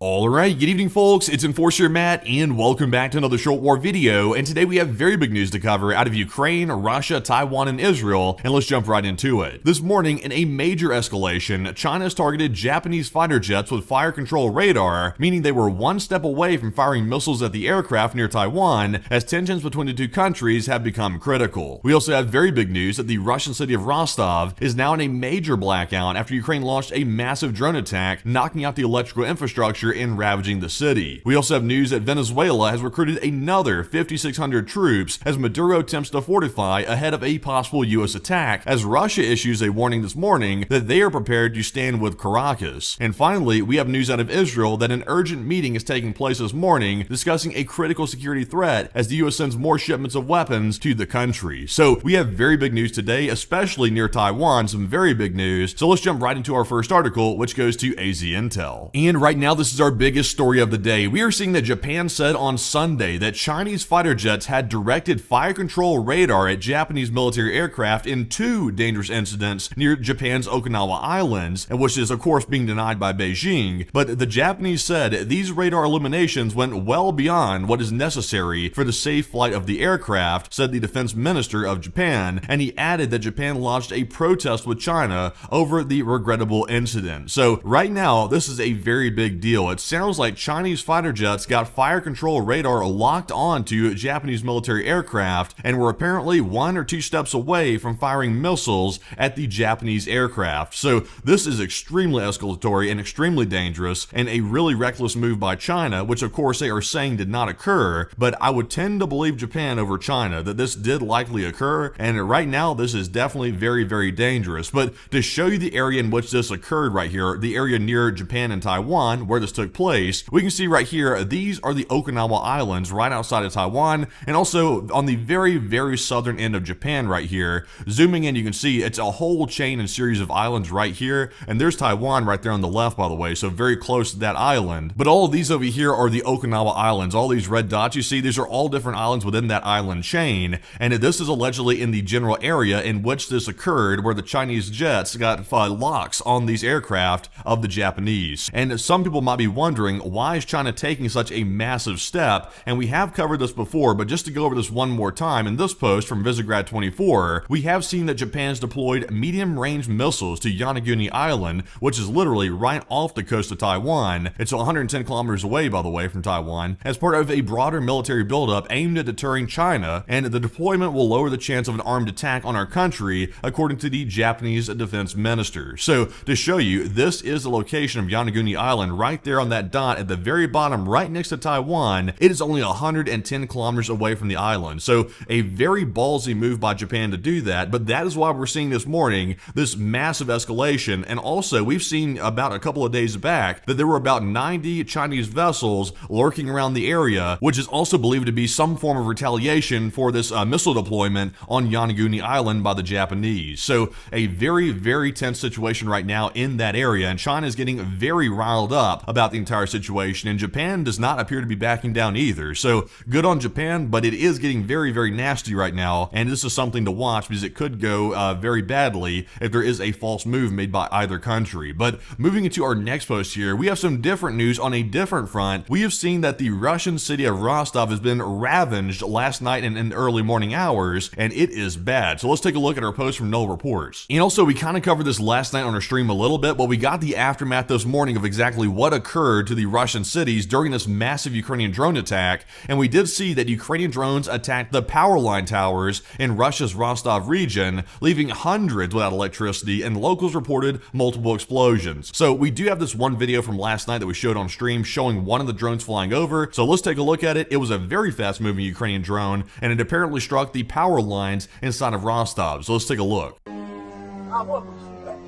Alright, good evening folks, it's Enforcer Matt, and welcome back to another short war video, and today we have very big news to cover out of Ukraine, Russia, Taiwan, and Israel, and let's jump right into it. This morning, in a major escalation, China has targeted Japanese fighter jets with fire control radar, meaning they were one step away from firing missiles at the aircraft near Taiwan, as tensions between the two countries have become critical. We also have very big news that the Russian city of Rostov is now in a major blackout after Ukraine launched a massive drone attack, knocking out the electrical infrastructure and ravaging the city. We also have news that Venezuela has recruited another 5,600 troops as Maduro attempts to fortify ahead of a possible U.S. attack, as Russia issues a warning this morning that they are prepared to stand with Caracas. And finally, we have news out of Israel that an urgent meeting is taking place this morning discussing a critical security threat as the U.S. sends more shipments of weapons to the country. So we have very big news today, especially near Taiwan, some very big news. So let's jump right into our first article, which goes to AZ Intel. And right now, this is our biggest story of the day. We are seeing that Japan said on Sunday that Chinese fighter jets had directed fire control radar at Japanese military aircraft in two dangerous incidents near Japan's Okinawa Islands, and which is of course being denied by Beijing. But the Japanese said these radar illuminations went well beyond what is necessary for the safe flight of the aircraft, said the defense minister of Japan, and he added that Japan lodged a protest with China over the regrettable incident. So right now, this is a very big deal. It sounds like Chinese fighter jets got fire control radar locked onto Japanese military aircraft and were apparently one or two steps away from firing missiles at the Japanese aircraft. So this is extremely escalatory and extremely dangerous, and a really reckless move by China, which of course they are saying did not occur, but I would tend to believe Japan over China that this did likely occur, and right now this is definitely very, very dangerous. But to show you the area in which this occurred right here, the area near Japan and Taiwan where this took place, we can see right here, these are the Okinawa Islands right outside of Taiwan, and also on the very, very southern end of Japan right here. Zooming in, you can see it's a whole chain and series of islands right here, and there's Taiwan right there on the left, by the way, so very close to that island. But all of these over here are the Okinawa Islands. All these red dots you see, these are all different islands within that island chain, and this is allegedly in the general area in which this occurred, where the Chinese jets got locks on these aircraft of the Japanese. And some people might be wondering, why is China taking such a massive step? And we have covered this before, but just to go over this one more time, in this post from Visegrad 24, we have seen that Japan's deployed medium-range missiles to Yonaguni Island, which is literally right off the coast of Taiwan. It's 110 kilometers away, by the way, from Taiwan, as part of a broader military buildup aimed at deterring China, and the deployment will lower the chance of an armed attack on our country, according to the Japanese defense minister. So, to show you, this is the location of Yonaguni Island right there on that dot at the very bottom right next to Taiwan. It is only 110 kilometers away from the island. So a very ballsy move by Japan to do that, but that is why we're seeing this morning this massive escalation. And also we've seen about a couple of days back that there were about 90 Chinese vessels lurking around the area, which is also believed to be some form of retaliation for this missile deployment on Yonaguni Island by the Japanese. So a very, very tense situation right now in that area, and China is getting very riled up about the entire situation, and Japan does not appear to be backing down either. So good on Japan, but it is getting very, very nasty right now, and this is something to watch because it could go very badly if there is a false move made by either country. But moving into our next post here, we have some different news on a different front. We have seen that the Russian city of Rostov has been ravaged last night and in the early morning hours, and it is bad. So let's take a look at our post from Null Reports. And also, we kind of covered this last night on our stream a little bit, but we got the aftermath this morning of exactly what occurred to the Russian cities during this massive Ukrainian drone attack, and we did see that Ukrainian drones attacked the power line towers in Russia's Rostov region, leaving hundreds without electricity, and locals reported multiple explosions. So we do have this one video from last night that we showed on stream showing one of the drones flying over, so let's take a look at it. It was a very fast moving Ukrainian drone, and it apparently struck the power lines inside of Rostov. So let's take a look.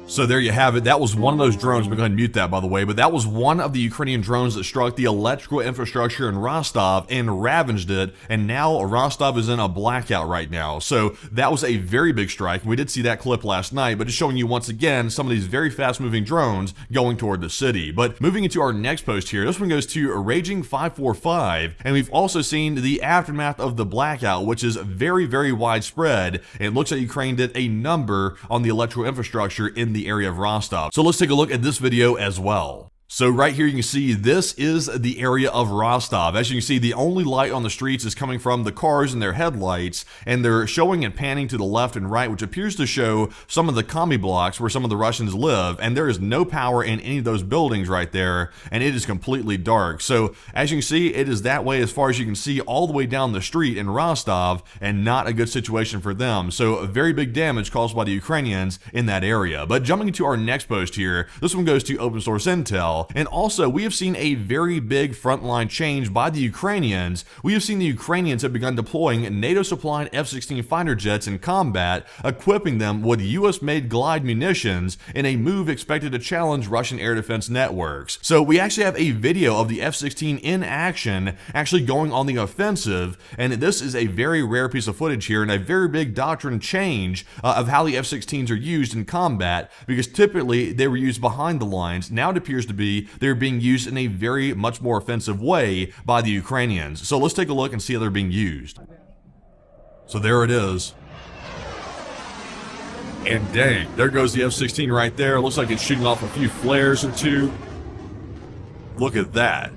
So there you have it. That was one of those drones. I'm going to mute that, by the way, but that was one of the Ukrainian drones that struck the electrical infrastructure in Rostov and ravaged it, and now Rostov is in a blackout right now. So that was a very big strike. We did see that clip last night, but just showing you once again some of these very fast-moving drones going toward the city. But moving into our next post here, this one goes to Raging 545, and we've also seen the aftermath of the blackout, which is very, very widespread. It looks like Ukraine did a number on the electrical infrastructure in the area of Rostov. So let's take a look at this video as well. So right here you can see this is the area of Rostov. As you can see, the only light on the streets is coming from the cars and their headlights, and they're showing and panning to the left and right, which appears to show some of the commie blocks where some of the Russians live, and there is no power in any of those buildings right there, and it is completely dark. So as you can see, it is that way as far as you can see all the way down the street in Rostov, and not a good situation for them. So very big damage caused by the Ukrainians in that area. But jumping into our next post here, this one goes to open source intel. And also, we have seen a very big frontline change by the Ukrainians. We have seen the Ukrainians have begun deploying NATO-supplied F-16 fighter jets in combat, equipping them with US-made glide munitions in a move expected to challenge Russian air defense networks. So we actually have a video of the F-16 in action, actually going on the offensive, and this is a very rare piece of footage here and a very big doctrine change of how the F-16s are used in combat, because typically they were used behind the lines. Now it appears to be they're being used in a very much more offensive way by the Ukrainians. So let's take a look and see how they're being used. So there it is. And dang, there goes the F-16 right there. Looks like it's shooting off a few flares or two. Look at that.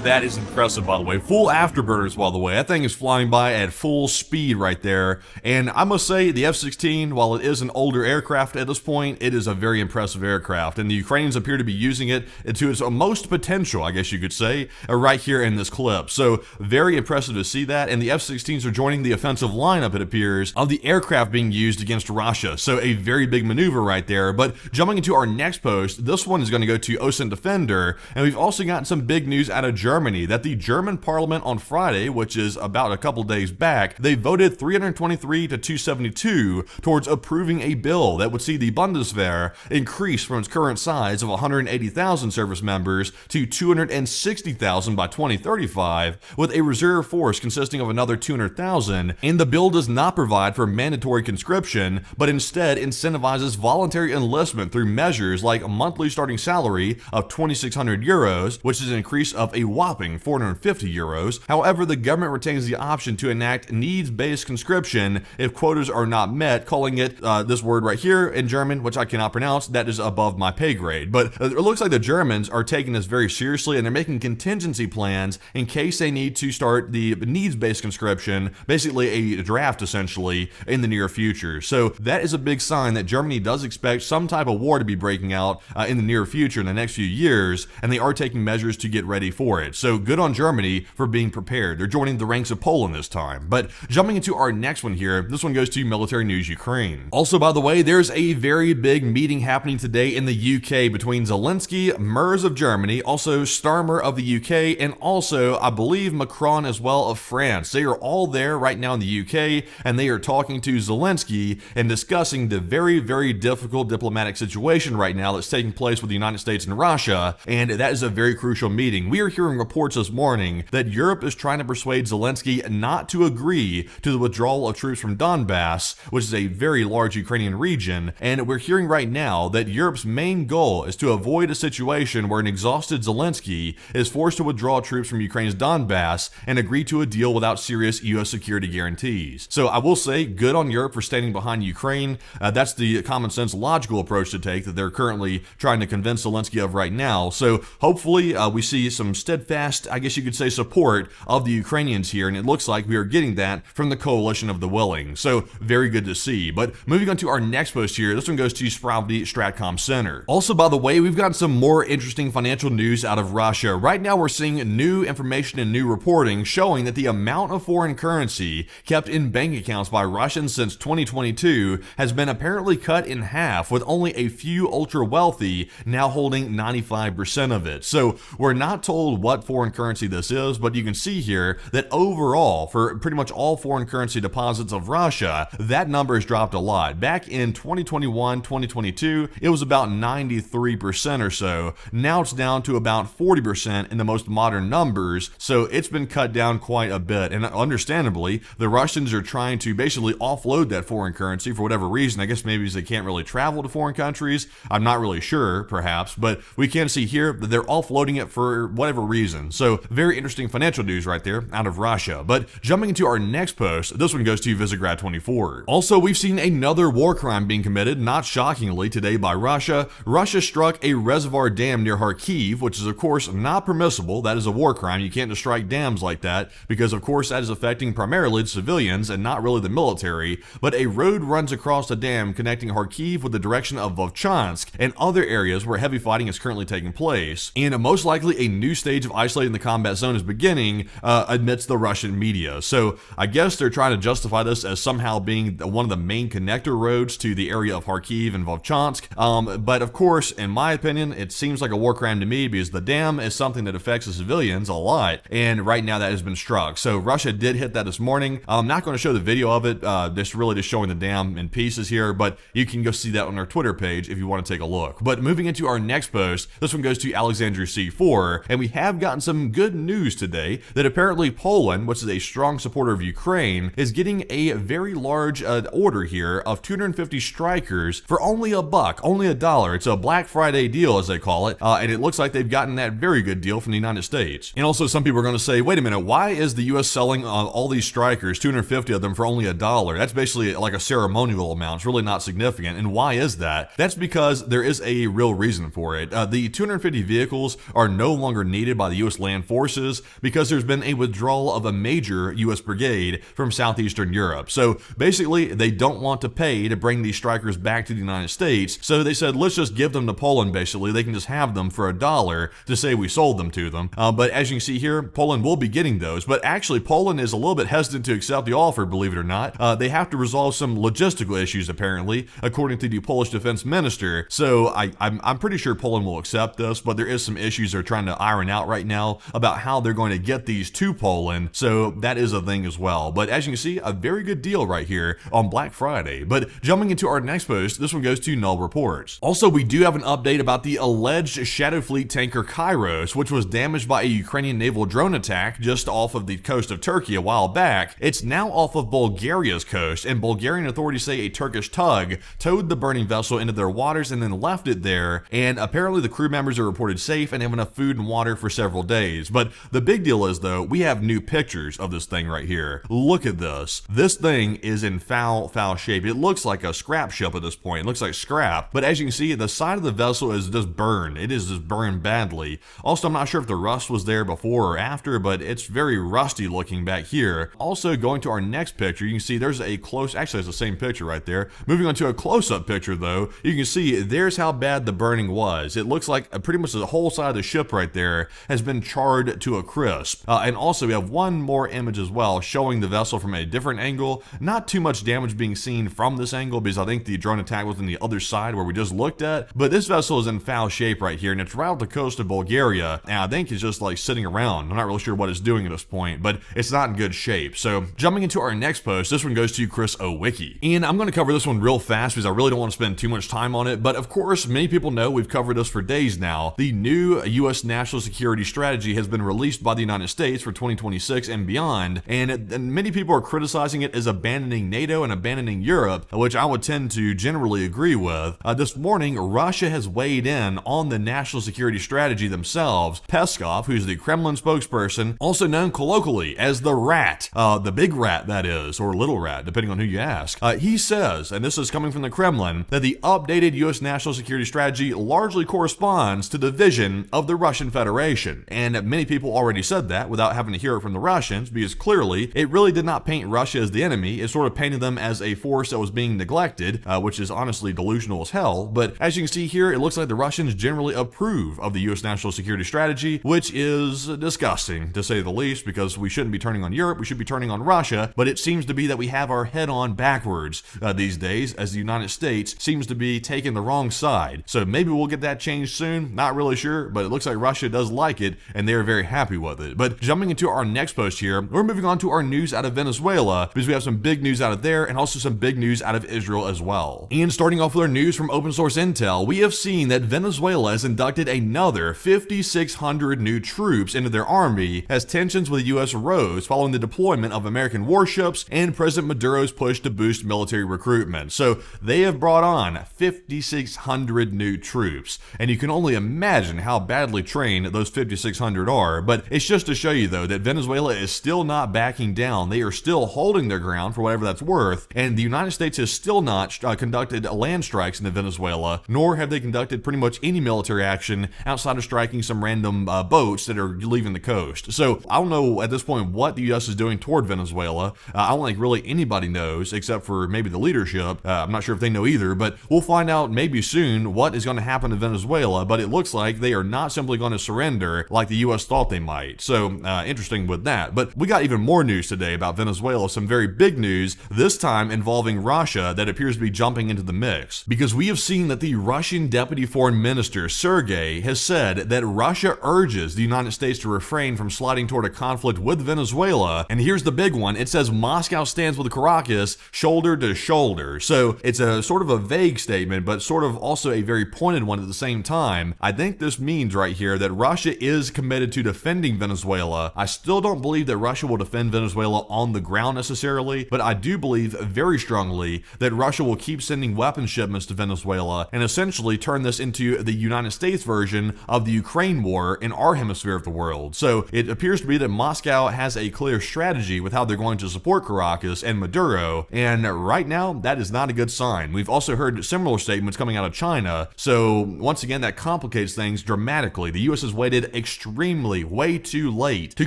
That is impressive, by the way. Full afterburners, by the way. That thing is flying by at full speed right there. And I must say, the F-16, while it is an older aircraft at this point, it is a very impressive aircraft. And the Ukrainians appear to be using it to its most potential, I guess you could say, right here in this clip. So very impressive to see that. And the F-16s are joining the offensive lineup, it appears, of the aircraft being used against Russia. So a very big maneuver right there. But jumping into our next post, this one is going to go to OSINT Defender. And we've also gotten some big news out of Germany, that the German parliament on Friday, which is about a couple days back, they voted 323 to 272 towards approving a bill that would see the Bundeswehr increase from its current size of 180,000 service members to 260,000 by 2035, with a reserve force consisting of another 200,000. And the bill does not provide for mandatory conscription, but instead incentivizes voluntary enlistment through measures like a monthly starting salary of 2,600 euros, which is an increase of a whopping 450 euros. However, the government retains the option to enact needs-based conscription if quotas are not met, calling it this word right here in German, which I cannot pronounce, that is above my pay grade. But it looks like the Germans are taking this very seriously, and they're making contingency plans in case they need to start the needs-based conscription, basically a draft essentially, in the near future. So that is a big sign that Germany does expect some type of war to be breaking out in the near future, in the next few years, and they are taking measures to get ready for it. So good on Germany for being prepared. They're joining the ranks of Poland this time. But jumping into our next one here, this one goes to Military News Ukraine. Also, by the way, there's a very big meeting happening today in the UK between Zelensky, Merz of Germany, also Starmer of the UK, and also, I believe, Macron as well of France. They are all there right now in the UK, and they are talking to Zelensky and discussing the very, very difficult diplomatic situation right now that's taking place with the United States and Russia, and that is a very crucial meeting. We are hearing reports this morning that Europe is trying to persuade Zelensky not to agree to the withdrawal of troops from Donbass, which is a very large Ukrainian region, and we're hearing right now that Europe's main goal is to avoid a situation where an exhausted Zelensky is forced to withdraw troops from Ukraine's Donbass and agree to a deal without serious U.S. security guarantees. So I will say, good on Europe for standing behind Ukraine. That's the common sense, logical approach to take that they're currently trying to convince Zelensky of right now. So hopefully we see some steadfast, I guess you could say, support of the Ukrainians here, and it looks like we are getting that from the coalition of the willing. So very good to see. But moving on to our next post here, this one goes to Spravdy Stratcom Center. Also, by the way, we've got some more interesting financial news out of Russia. Right now we're seeing new information and new reporting showing that the amount of foreign currency kept in bank accounts by Russians since 2022 has been apparently cut in half, with only a few ultra wealthy now holding 95% of it. So we're not told what foreign currency this is, but you can see here that overall, for pretty much all foreign currency deposits of Russia, that number has dropped a lot. Back in 2021, 2022, it was about 93% or so. Now it's down to about 40% in the most modern numbers, so it's been cut down quite a bit. And understandably, the Russians are trying to basically offload that foreign currency for whatever reason. I guess maybe they can't really travel to foreign countries. I'm not really sure, perhaps, but we can see here that they're offloading it for whatever reason. reason. So very interesting financial news right there out of Russia. But jumping into our next post, this one goes to Visegrad 24. Also, we've seen another war crime being committed, not shockingly, today by Russia. Russia struck a reservoir dam near Kharkiv, which is of course not permissible. That is a war crime. You can't just strike dams like that because of course that is affecting primarily civilians and not really the military. But a road runs across the dam connecting Kharkiv with the direction of Vovchansk and other areas where heavy fighting is currently taking place. And most likely a new stage of isolating the combat zone is beginning amidst the Russian media. So I guess they're trying to justify this as somehow being one of the main connector roads to the area of Kharkiv and Vovchansk. But of course, in my opinion, it seems like a war crime to me because the dam is something that affects the civilians a lot. And right now that has been struck. So Russia did hit that this morning. I'm not going to show the video of it. Just really just showing the dam in pieces here, but you can go see that on our Twitter page if you want to take a look. But moving into our next post, this one goes to Alexandria C4, and we have gotten some good news today that apparently Poland, which is a strong supporter of Ukraine, is getting a very large order here of 250 strikers for only $1, only $1. It's a Black Friday deal, as they call it, and it looks like they've gotten that very good deal from the United States. And also some people are going to say, wait a minute, why is the U.S. selling all these strikers, 250 of them, for only $1? That's basically like a ceremonial amount. It's really not significant. And why is that? That's because there is a real reason for it. The 250 vehicles are no longer needed by the U.S. land forces because there's been a withdrawal of a major U.S. brigade from southeastern Europe. So basically, they don't want to pay to bring these strikers back to the United States. So they said, let's just give them to Poland, basically. They can just have them for $1 to say we sold them to them. But as you can see here, Poland will be getting those. But actually, Poland is a little bit hesitant to accept the offer, believe it or not. They have to resolve some logistical issues, apparently, according to the Polish defense minister. So I'm pretty sure Poland will accept this, but there is some issues they're trying to iron out right now about how they're going to get these to Poland. So that is a thing as well. But as you can see, a very good deal right here on Black Friday. But jumping into our next post, this one goes to Null Reports. Also, we do have an update about the alleged Shadow Fleet tanker Kairos, which was damaged by a Ukrainian naval drone attack just off of the coast of Turkey a while back. It's now off of Bulgaria's coast, and Bulgarian authorities say a Turkish tug towed the burning vessel into their waters and then left it there, and apparently the crew members are reported safe and have enough food and water for several days. But the big deal is, though, we have new pictures of this thing right here. Look at this. This thing is in foul shape. It looks like a scrap ship at this point. It looks like scrap, but as you can see, the side of the vessel is just burned. It is just burned badly. Also, I'm not sure if the rust was there before or after, but it's very rusty looking back here. Also, going to our next picture, you can see there's a close, actually it's the same picture right there. Moving on to a close-up picture though, you can see there's how bad the burning was. It looks like pretty much the whole side of the ship right there has been charred to a crisp. And also we have one more image as well showing the vessel from a different angle. Not too much damage being seen from this angle because I think the drone attack was on the other side where we just looked at, but this vessel is in foul shape right here and it's right off the coast of Bulgaria, and I think it's just like sitting around. I'm not really sure what it's doing at this point, but it's not in good shape. So jumping into our next post, this one goes to Chris Owicki, and I'm going to cover this one real fast because I really don't want to spend too much time on it, but of course many people know, we've covered this for days now, the new U.S. national security strategy has been released by the United States for 2026 and beyond, and many people are criticizing it as abandoning NATO and abandoning Europe, which I would tend to generally agree with. This morning, Russia has weighed in on the national security strategy themselves. Peskov, who's the Kremlin spokesperson, also known colloquially as the rat, the big rat that is, or little rat, depending on who you ask, he says, and this is coming from the Kremlin, that the updated U.S. national security strategy largely corresponds to the vision of the Russian Federation. And many people already said that without having to hear it from the Russians, because clearly it really did not paint Russia as the enemy. It sort of painted them as a force that was being neglected, which is honestly delusional as hell. But as you can see here, it looks like the Russians generally approve of the U.S. national security strategy, which is disgusting to say the least, because we shouldn't be turning on Europe, we should be turning on Russia. But it seems to be that we have our head on backwards these days, as the United States seems to be taking the wrong side. So maybe we'll get that changed soon, not really sure, but it looks like Russia does like it and they're very happy with it. But jumping into our next post here, we're moving on to our news out of Venezuela, because we have some big news out of there and also some big news out of Israel as well. And starting off with our news from open source intel, we have seen that Venezuela has inducted another 5,600 new troops into their army as tensions with the U.S. rose following the deployment of American warships and President Maduro's push to boost military recruitment. So they have brought on 5,600 new troops, and you can only imagine how badly trained those 5,600 5,600 are. But it's just to show you, though, that Venezuela is still not backing down. They are still holding their ground for whatever that's worth, and the United States has still not conducted land strikes into Venezuela, nor have they conducted pretty much any military action outside of striking some random boats that are leaving the coast. So I don't know at this point what the U.S. is doing toward Venezuela. I don't think really anybody knows except for maybe the leadership. I'm not sure if they know either, but we'll find out maybe soon what is going to happen to Venezuela, but it looks like they are not simply going to surrender like the U.S. thought they might. So interesting with that. But we got even more news today about Venezuela, some very big news, this time involving Russia, that appears to be jumping into the mix. Because we have seen that the Russian Deputy Foreign Minister, Sergei, has said that Russia urges the United States to refrain from sliding toward a conflict with Venezuela. And here's the big one. It says Moscow stands with Caracas shoulder to shoulder. So it's a sort of a vague statement, but sort of also a very pointed one at the same time. I think this means right here that Russia is committed to defending Venezuela. I still don't believe that Russia will defend Venezuela on the ground necessarily, but I do believe very strongly that Russia will keep sending weapon shipments to Venezuela and essentially turn this into the United States version of the Ukraine war in our hemisphere of the world. So it appears to be that Moscow has a clear strategy with how they're going to support Caracas and Maduro, and right now that is not a good sign. We've also heard similar statements coming out of China, so once again that complicates things dramatically. The U.S. has waited extremely, way too late to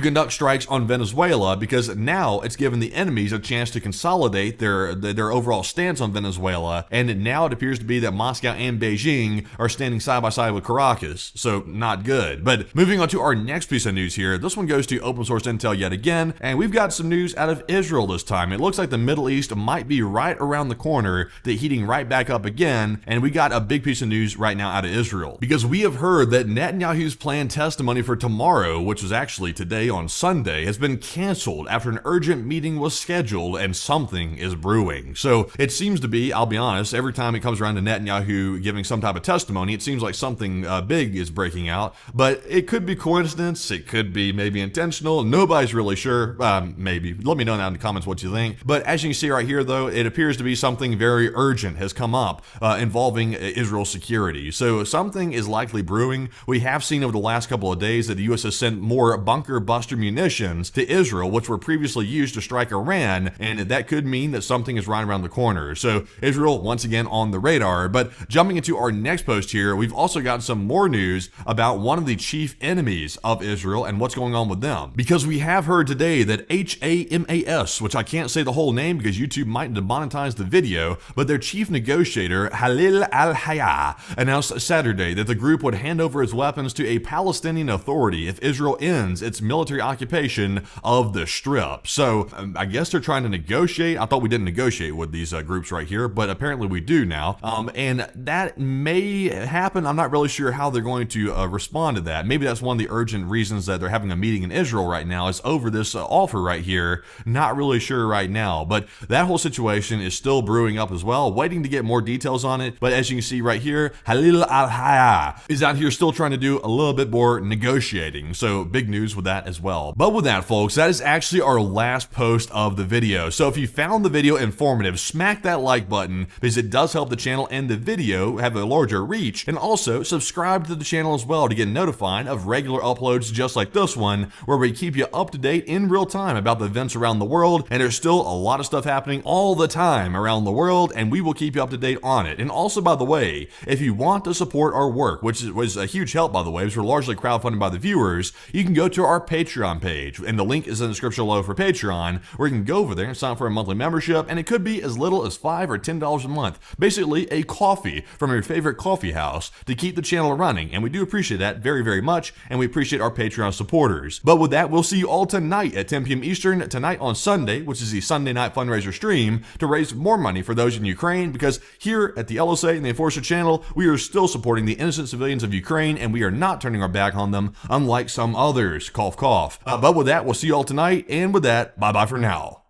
conduct strikes on Venezuela because now it's given the enemies a chance to consolidate their overall stance on Venezuela, and now it appears to be that Moscow and Beijing are standing side by side with Caracas, so not good. But moving on to our next piece of news here, this one goes to open source intel yet again, and we've got some news out of Israel this time. It looks like the Middle East might be right around the corner, the heating right back up again, and we got a big piece of news right now out of Israel. Because we have heard that Netanyahu's planned testimony for tomorrow, which was actually today on Sunday, has been canceled after an urgent meeting was scheduled and something is brewing. So it seems to be, I'll be honest, every time it comes around to Netanyahu giving some type of testimony, it seems like something big is breaking out, but it could be coincidence, it could be maybe intentional, nobody's really sure. Maybe. Let me know down in the comments what you think. But as you can see right here though, it appears to be something very urgent has come up involving Israel's security. So something is likely brewing. We have seen over the last couple of days that the U.S. has sent more bunker buster munitions to Israel, which were previously used to strike Iran, and that could mean that something is right around the corner. So Israel once again on the radar. But jumping into our next post here, we've also got some more news about one of the chief enemies of Israel and what's going on with them. Because we have heard today that Hamas, which I can't say the whole name because YouTube might demonetize the video, but their chief negotiator, Khalil al-Hayya, announced Saturday that the group would hand over its weapons to a Palestinian authority if Israel ends its military occupation of the Strip. So I guess they're trying to negotiate. I thought we didn't negotiate with these groups right here, but apparently we do now. And that may happen. I'm not really sure how they're going to respond to that. Maybe that's one of the urgent reasons that they're having a meeting in Israel right now is over this offer right here. Not really sure right now, but that whole situation is still brewing up as well, waiting to get more details on it. But as you can see right here, Khalil al-Hayya is out here still trying to do a little bit more negotiating. So big news with that as well. But with that, folks, that is actually our last post of the video. So if you found the video informative, smack that like button because it does help the channel and the video have a larger reach. And also subscribe to the channel as well to get notified of regular uploads just like this one, where we keep you up to date in real time about the events around the world. And there's still a lot of stuff happening all the time around the world, and we will keep you up to date on it. And also, by the way, if you want to support our work, which was a huge help, by the way, because we're largely crowdfunded by the viewers, you can go to our Patreon page, and the link is in the description below for Patreon, where you can go over there and sign up for a monthly membership, and it could be as little as $5 or $10 a month. Basically, a coffee from your favorite coffee house to keep the channel running, and we do appreciate that very, very much, and we appreciate our Patreon supporters. But with that, we'll see you all tonight at 10 p.m. Eastern, tonight on Sunday, which is the Sunday night fundraiser stream, to raise more money for those in Ukraine, because here at the LSA and the Enforcer channel, we are still supporting the innocent civilians of Ukraine, and we are not turning our back on them, unlike some others. Cough, cough. But with that, we'll see you all tonight, and with that, bye-bye for now.